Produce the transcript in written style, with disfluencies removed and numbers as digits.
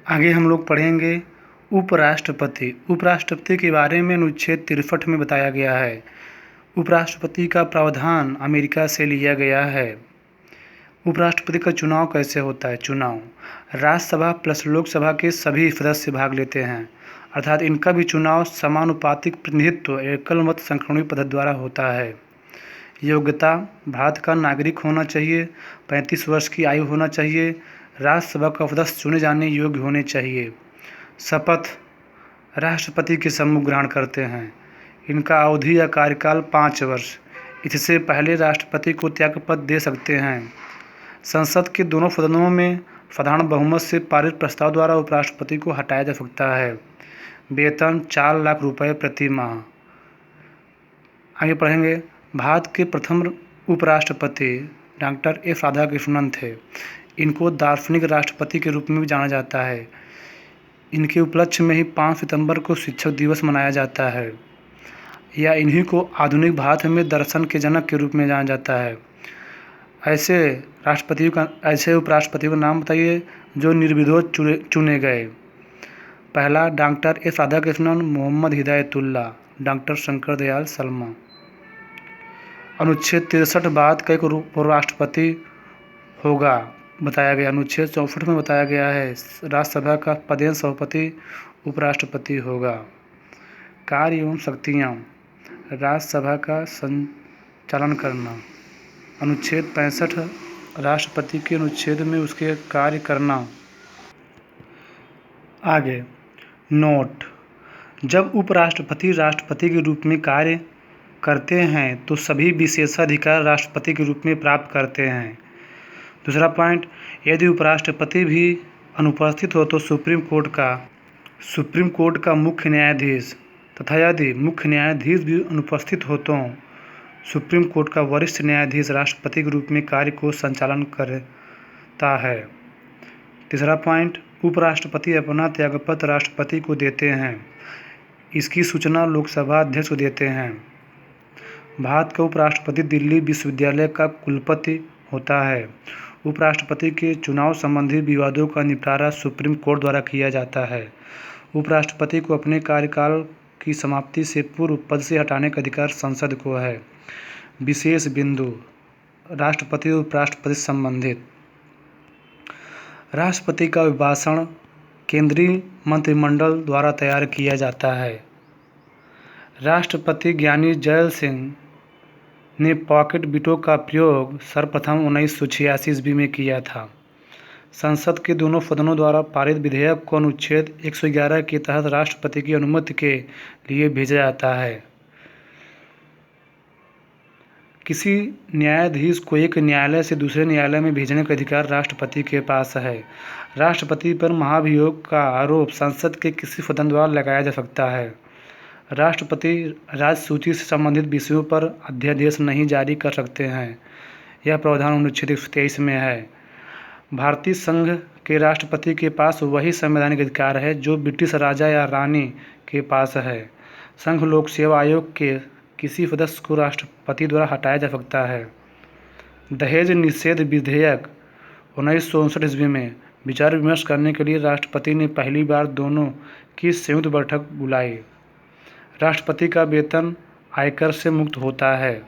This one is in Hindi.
आगे हम लोग पढ़ेंगे उपराष्ट्रपति। उपराष्ट्रपति के बारे में अनुच्छेद 63 में बताया गया है। उपराष्ट्रपति का प्रावधान अमेरिका से लिया गया है। उपराष्ट्रपति का चुनाव कैसे होता है? चुनाव राज्यसभा प्लस लोकसभा के सभी सदस्य भाग लेते हैं, अर्थात इनका भी चुनाव समानुपातिक प्रतिनिधित्व एकल मत संख्यानुपाती पद्धति द्वारा होता है। योग्यता भारत का नागरिक होना चाहिए, 35 वर्ष की आयु होना चाहिए, राज्यसभा का सदस्य चुने जाने योग्य होने चाहिए। शपथ राष्ट्रपति के सम्मुख ग्रहण करते हैं। इनका अवधि या कार्यकाल 5 वर्ष। इससे पहले राष्ट्रपति को त्यागपत्र दे सकते हैं। संसद के दोनों सदनों में साधारण बहुमत से पारित प्रस्ताव द्वारा उपराष्ट्रपति को हटाया जा सकता है। वेतन 4 लाख रुपये प्रति माह। आगे पढ़ेंगे। भारत के प्रथम उपराष्ट्रपति डॉक्टर एस राधाकृष्णन थे। इनको दार्शनिक राष्ट्रपति के रूप में भी जाना जाता है। इनके उपलक्ष्य में ही 5 सितंबर को शिक्षक दिवस मनाया जाता है, या इन्हीं को आधुनिक भारत में दर्शन के जनक के रूप में जाना जाता है। ऐसे उपराष्ट्रपति का नाम बताइए जो निर्विरोध चुने गए। पहला doctor S Radhakrishnan, Mohammad Hidayatullah, doctor Shankar Dayal Sharma. अनुच्छेद 63 बाद का एक उपराष्ट्रपति होगा बताया गया। अनुच्छेद 64 में बताया गया है राज्यसभा का पदेन सभापति उपराष्ट्रपति होगा। कार्य एवं शक्तियाँ राज्यसभा का संचालन करना। अनुच्छेद 65 राष्ट्रपति के अनुच्छेद में उसके कार्य करना। आगे नोट। जब उपराष्ट्रपति राष्ट्रपति के रूप में कार्य करते हैं तो सभी विशेषाधिकार राष्ट्रपति के रूप में प्राप्त करते हैं। दूसरा पॉइंट, यदि उपराष्ट्रपति भी अनुपस्थित हो तो सुप्रीम कोर्ट का मुख्य न्यायाधीश तथा यदि मुख्य न्यायाधीश भी अनुपस्थित हो तो सुप्रीम कोर्ट का वरिष्ठ न्यायाधीश राष्ट्रपति के रूप में कार्य को संचालन करता है। तीसरा पॉइंट, उपराष्ट्रपति अपना त्यागपत्र राष्ट्रपति को देते हैं। इसकी सूचना लोकसभा अध्यक्ष को देते हैं। भारत का उपराष्ट्रपति दिल्ली विश्वविद्यालय का कुलपति होता है। उपराष्ट्रपति के चुनाव संबंधी विवादों का निपटारा सुप्रीम कोर्ट द्वारा किया जाता है। उपराष्ट्रपति को अपने कार्यकाल की समाप्ति से पूर्व पद से हटाने का अधिकार संसद को है। विशेष बिंदु राष्ट्रपति और उपराष्ट्रपति से संबंधित। राष्ट्रपति का अभिभाषण केंद्रीय मंत्रिमंडल द्वारा तैयार किया जाता है। राष्ट्रपति ज्ञानी जैल सिंह ने पॉकेट वीटो का प्रयोग सर्वप्रथम 1986 ईस्वी में किया था। संसद के दोनों सदनों द्वारा पारित विधेयक को अनुच्छेद 111 के तहत राष्ट्रपति की अनुमति के लिए भेजा जाता है। किसी न्यायाधीश को एक न्यायालय से दूसरे न्यायालय में भेजने का अधिकार राष्ट्रपति के पास है। राष्ट्रपति पर महाभियोग का आरोप संसद के किसी सदन द्वारा लगाया जा सकता है। राष्ट्रपति राजसूची से संबंधित विषयों पर अध्यादेश नहीं जारी कर सकते हैं। यह प्रावधान अनुच्छेद 123 में है। भारतीय संघ के राष्ट्रपति के पास वही संवैधानिक अधिकार है जो ब्रिटिश राजा या रानी के पास है। संघ लोक सेवा आयोग के किसी सदस्य को राष्ट्रपति द्वारा हटाया जा सकता है। दहेज निषेध विधेयक 1959 ईस्वी में विचार विमर्श करने के लिए राष्ट्रपति ने पहली बार दोनों की संयुक्त बैठक बुलाई। राष्ट्रपति का वेतन आयकर से मुक्त होता है।